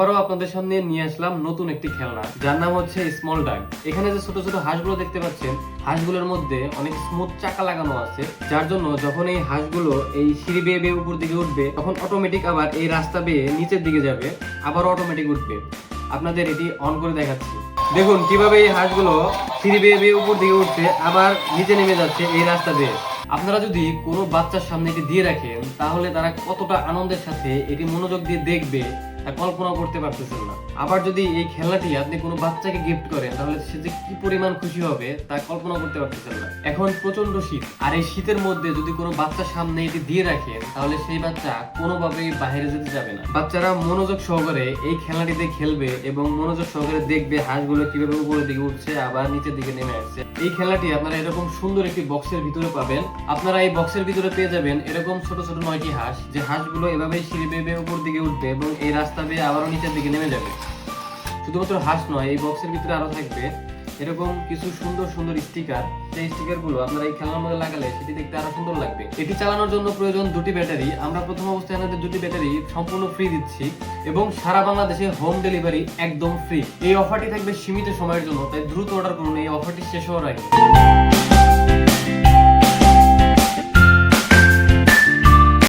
আবারও আপনাদের সামনে নিয়ে আসলাম নতুন একটি খেলনা, যার নাম হচ্ছে স্মল ডাক। এখানে যে ছোট ছোট হাঁসগুলো দেখতে পাচ্ছেন, হাঁসগুলোর মধ্যে অনেক স্মুথ চাকা লাগানো আছে, যার জন্য যখন এই হাঁসগুলো এই সিঁড়ি বেয়ে বেয়ে উপর দিকে উঠবে, তখন অটোমেটিক আবার এই রাস্তা বেয়ে নিচের দিকে যাবে, আবার অটোমেটিক উঠবে। আপনাদের এটি অন করে দেখাচ্ছি। দেখুন কিভাবে এই হাঁসগুলো সিঁড়ি বেয়ে বেয়ে উপর দিকে উঠছে, আবার নিচে নেমে যাচ্ছে এই রাস্তা বেয়ে। আপনারা যদি কোনো বাচ্চার সামনে এটি দিয়ে রাখেন, তাহলে তারা কতটা আনন্দের সাথে এটি মনোযোগ দিয়ে দেখবে তা কল্পনা করতে পারতেছেন না। আবার যদি এই খেলনাটি আপনি কোনো বাচ্চাকে গিফট করেন, তাহলে সে যে কি পরিমাণ খুশি হবে তা কল্পনা করতে পারতেছেন না। এখন প্রচন্ড শীত, আর এই শীতের মধ্যে যদি কোনো বাচ্চার সামনে এটি দিয়ে রাখেন, তাহলে সেই বাচ্চা কোনোভাবেই বাইরে যেতে যাবে না। বাচ্চারা মনোযোগ সহকারে এই খেলনাটিতে খেলবে এবং মনোযোগ সহকারে দেখবে হাঁসগুলো কিভাবে উপরের দিকে উঠছে আবার নিচের দিকে নেমে আসছে। এই খেলনাটি আপনারা এরকম সুন্দর একটি বক্সের ভিতরে পাবেন। আপনারা এই বক্সের ভিতরে পেয়ে যাবেন এরকম ছোট ছোট 9টি হাঁস, যে হাঁসগুলো এভাবেই সিঁড়ি বেয়ে উপর দিকে উঠবে এবং এই রাস্তা বেয়ে আবারও নিচের দিকে নেমে যাবে। শুধুমাত্র হাঁস নয়, এই বক্সের ভিতরে আরো থাকবে এরকম কিছু সুন্দর সুন্দর স্টিকার। সেই স্টিকার গুলো আপনারা এই খেলনার মধ্যে লাগালে সেটি দেখতে আরো সুন্দর লাগবে। এটি চালানোর জন্য প্রয়োজন 2টি ব্যাটারি। আমরা প্রথম অবস্থায় আমাদের 2টি ব্যাটারি সম্পূর্ণ ফ্রি দিচ্ছি এবং সারা বাংলাদেশে হোম ডেলিভারি একদম ফ্রি। এই অফারটি থাকবে সীমিত সময়ের জন্য, তাই দ্রুত অর্ডার করুন এই অফারটি শেষ হওয়ার আগে।